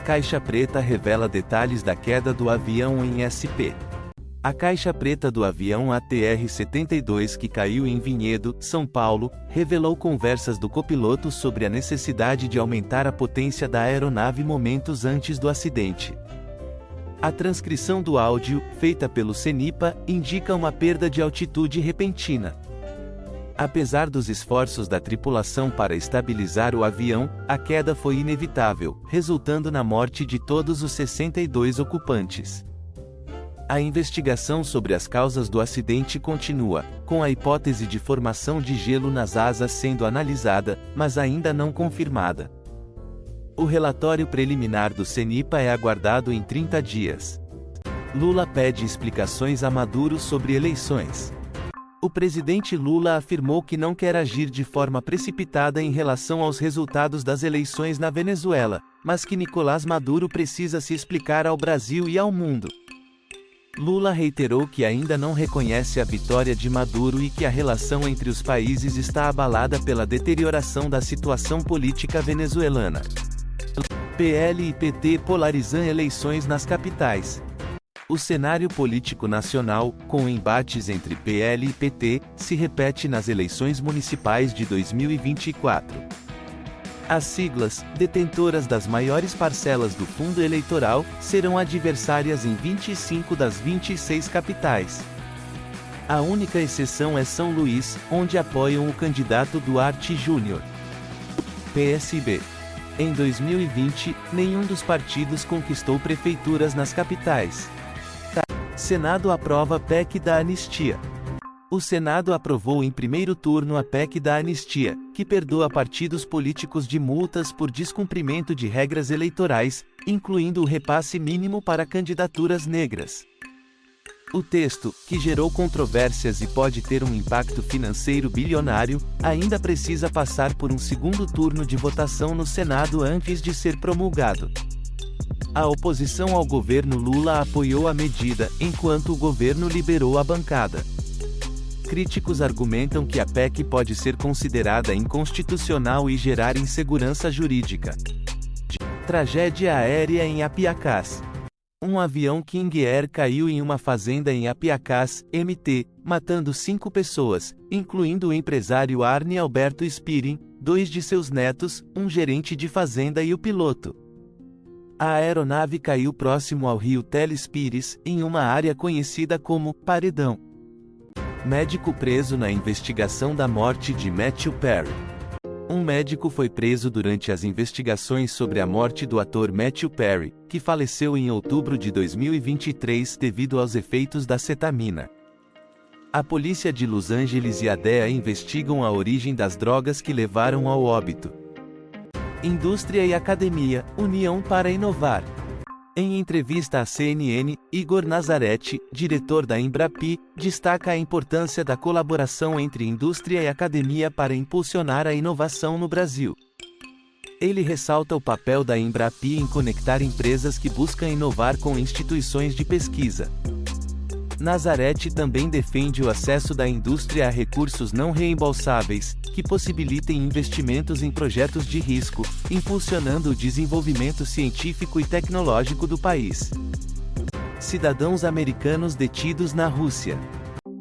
Caixa preta revela detalhes da queda do avião em SP. A caixa preta do avião ATR-72 que caiu em Vinhedo, São Paulo, revelou conversas do copiloto sobre a necessidade de aumentar a potência da aeronave momentos antes do acidente. A transcrição do áudio, feita pelo CENIPA, indica uma perda de altitude repentina. Apesar dos esforços da tripulação para estabilizar o avião, a queda foi inevitável, resultando na morte de todos os 62 ocupantes. A investigação sobre as causas do acidente continua, com a hipótese de formação de gelo nas asas sendo analisada, mas ainda não confirmada. O relatório preliminar do CENIPA é aguardado em 30 dias. Lula pede explicações a Maduro sobre eleições. O presidente Lula afirmou que não quer agir de forma precipitada em relação aos resultados das eleições na Venezuela, mas que Nicolás Maduro precisa se explicar ao Brasil e ao mundo. Lula reiterou que ainda não reconhece a vitória de Maduro e que a relação entre os países está abalada pela deterioração da situação política venezuelana. PL e PT polarizam eleições nas capitais. O cenário político nacional, com embates entre PL e PT, se repete nas eleições municipais de 2024. As siglas, detentoras das maiores parcelas do fundo eleitoral, serão adversárias em 25 das 26 capitais. A única exceção é São Luís, onde apoiam o candidato Duarte Júnior. PSB. Em 2020, nenhum dos partidos conquistou prefeituras nas capitais. Senado aprova PEC da anistia. O Senado aprovou em primeiro turno a PEC da anistia, que perdoa partidos políticos de multas por descumprimento de regras eleitorais, incluindo o repasse mínimo para candidaturas negras. O texto, que gerou controvérsias e pode ter um impacto financeiro bilionário, ainda precisa passar por um segundo turno de votação no Senado antes de ser promulgado. A oposição ao governo Lula apoiou a medida, enquanto o governo liberou a bancada. Críticos argumentam que a PEC pode ser considerada inconstitucional e gerar insegurança jurídica. Tragédia aérea em Apiacás. Um avião King Air caiu em uma fazenda em Apiacás, MT, matando 5 pessoas, incluindo o empresário Arne Alberto Spirin, 2 de seus netos, um gerente de fazenda e o piloto. A aeronave caiu próximo ao rio Telespires, em uma área conhecida como Paredão. Médico preso na investigação da morte de Matthew Perry. Um médico foi preso durante as investigações sobre a morte do ator Matthew Perry, que faleceu em outubro de 2023 devido aos efeitos da cetamina. A polícia de Los Angeles e a DEA investigam a origem das drogas que levaram ao óbito. Indústria e academia, união para inovar. Em entrevista à CNN, Igor Nazareti, diretor da Embrapi, destaca a importância da colaboração entre indústria e academia para impulsionar a inovação no Brasil. Ele ressalta o papel da Embrapi em conectar empresas que buscam inovar com instituições de pesquisa. Nazareti também defende o acesso da indústria a recursos não reembolsáveis, que possibilitem investimentos em projetos de risco, impulsionando o desenvolvimento científico e tecnológico do país. Cidadãos americanos detidos na Rússia.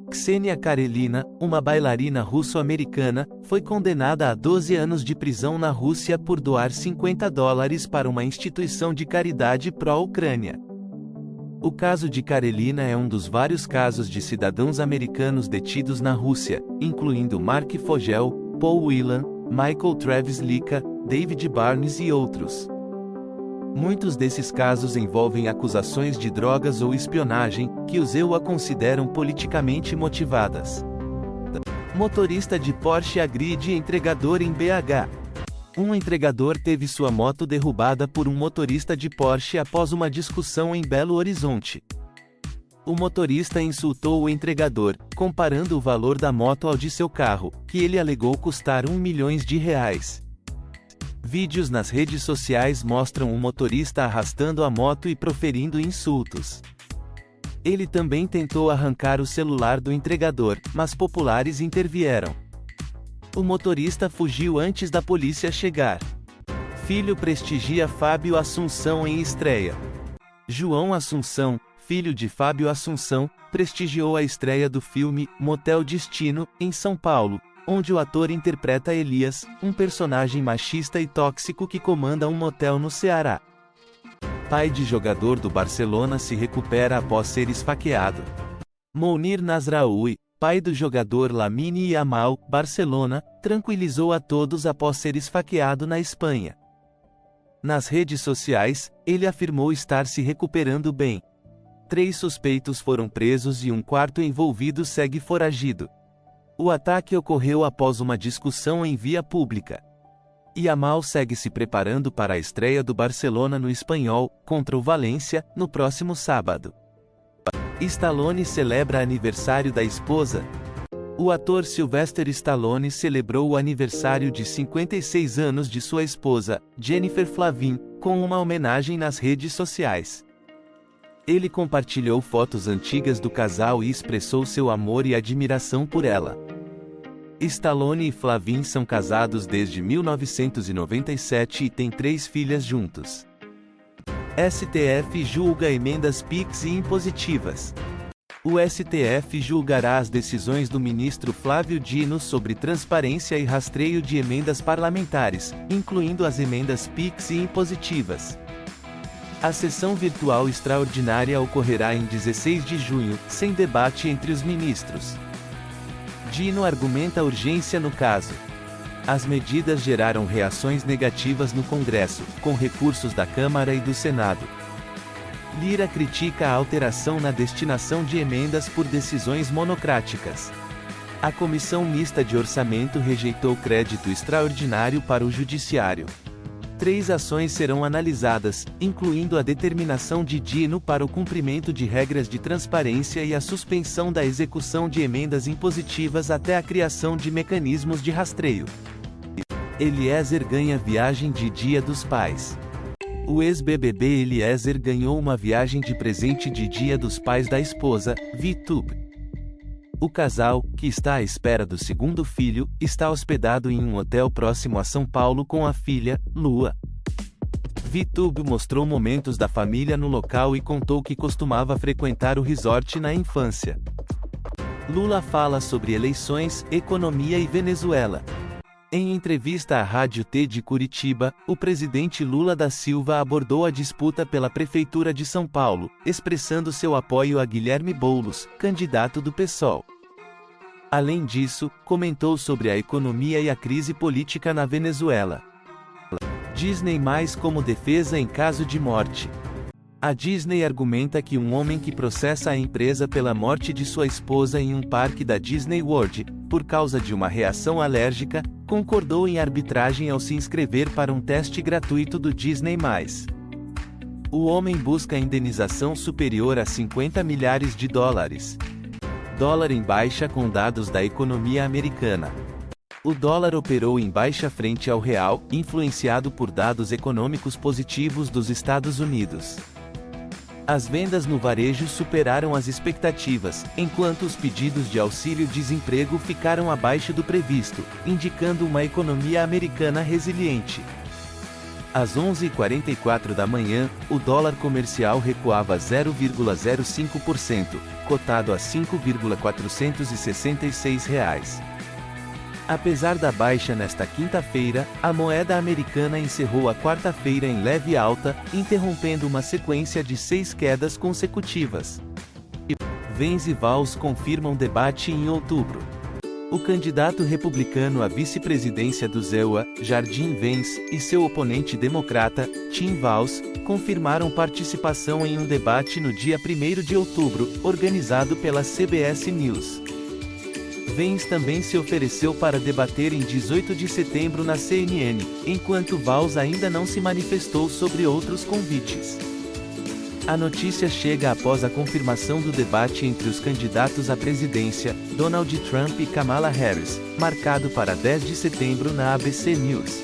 Ksenia Karelina, uma bailarina russo-americana, foi condenada a 12 anos de prisão na Rússia por doar $50 para uma instituição de caridade pró-Ucrânia. O caso de Karelina é um dos vários casos de cidadãos americanos detidos na Rússia, incluindo Mark Fogel, Paul Whelan, Michael Travis Lika, David Barnes e outros. Muitos desses casos envolvem acusações de drogas ou espionagem, que os EUA consideram politicamente motivadas. Motorista de Porsche agride entregador em BH. Um entregador teve sua moto derrubada por um motorista de Porsche após uma discussão em Belo Horizonte. O motorista insultou o entregador, comparando o valor da moto ao de seu carro, que ele alegou custar R$1 milhão. Vídeos nas redes sociais mostram o motorista arrastando a moto e proferindo insultos. Ele também tentou arrancar o celular do entregador, mas populares intervieram. O motorista fugiu antes da polícia chegar. Filho prestigia Fábio Assunção em estreia. João Assunção, filho de Fábio Assunção, prestigiou a estreia do filme Motel Destino, em São Paulo, onde o ator interpreta Elias, um personagem machista e tóxico que comanda um motel no Ceará. Pai de jogador do Barcelona se recupera após ser esfaqueado. Mounir Nasraoui, pai do jogador Lamine Yamal, Barcelona, tranquilizou a todos após ser esfaqueado na Espanha. Nas redes sociais, ele afirmou estar se recuperando bem. 3 suspeitos foram presos e um quarto envolvido segue foragido. O ataque ocorreu após uma discussão em via pública. Yamal segue se preparando para a estreia do Barcelona no Espanhol, contra o Valência, no próximo sábado. Stallone celebra aniversário da esposa. O ator Sylvester Stallone celebrou o aniversário de 56 anos de sua esposa, Jennifer Flavin, com uma homenagem nas redes sociais. Ele compartilhou fotos antigas do casal e expressou seu amor e admiração por ela. Stallone e Flavin são casados desde 1997 e têm 3 filhas juntos. STF julga emendas PIX e impositivas. O STF julgará as decisões do ministro Flávio Dino sobre transparência e rastreio de emendas parlamentares, incluindo as emendas PIX e impositivas. A sessão virtual extraordinária ocorrerá em 16 de junho, sem debate entre os ministros. Dino argumenta urgência no caso. As medidas geraram reações negativas no Congresso, com recursos da Câmara e do Senado. Lira critica a alteração na destinação de emendas por decisões monocráticas. A Comissão Mista de Orçamento rejeitou crédito extraordinário para o Judiciário. 3 ações serão analisadas, incluindo a determinação de Dino para o cumprimento de regras de transparência e a suspensão da execução de emendas impositivas até a criação de mecanismos de rastreio. Eliezer ganha viagem de Dia dos Pais. O ex-BBB Eliezer ganhou uma viagem de presente de Dia dos Pais da esposa, VTube. O casal, que está à espera do segundo filho, está hospedado em um hotel próximo a São Paulo com a filha, Lua. VTube mostrou momentos da família no local e contou que costumava frequentar o resort na infância. Lula fala sobre eleições, economia e Venezuela. Em entrevista à Rádio T de Curitiba, o presidente Lula da Silva abordou a disputa pela Prefeitura de São Paulo, expressando seu apoio a Guilherme Boulos, candidato do PSOL. Além disso, comentou sobre a economia e a crise política na Venezuela. Disney mais como defesa em caso de morte. A Disney argumenta que um homem que processa a empresa pela morte de sua esposa em um parque da Disney World, por causa de uma reação alérgica, concordou em arbitragem ao se inscrever para um teste gratuito do Disney+. O homem busca indenização superior a 50 milhares de dólares. Dólar em baixa com dados da economia americana. O dólar operou em baixa frente ao real, influenciado por dados econômicos positivos dos Estados Unidos. As vendas no varejo superaram as expectativas, enquanto os pedidos de auxílio-desemprego ficaram abaixo do previsto, indicando uma economia americana resiliente. Às 11h44 da manhã, o dólar comercial recuava 0,05%, cotado a R$ 5,466. Apesar da baixa nesta quinta-feira, a moeda americana encerrou a quarta-feira em leve alta, interrompendo uma sequência de 6 quedas consecutivas. Vence e Valls confirmam debate em outubro. O candidato republicano à vice-presidência do EUA, Jardim Vance, e seu oponente democrata, Tim Valls, confirmaram participação em um debate no dia 1º de outubro, organizado pela CBS News. Vance também se ofereceu para debater em 18 de setembro na CNN, enquanto Valls ainda não se manifestou sobre outros convites. A notícia chega após a confirmação do debate entre os candidatos à presidência, Donald Trump e Kamala Harris, marcado para 10 de setembro na ABC News.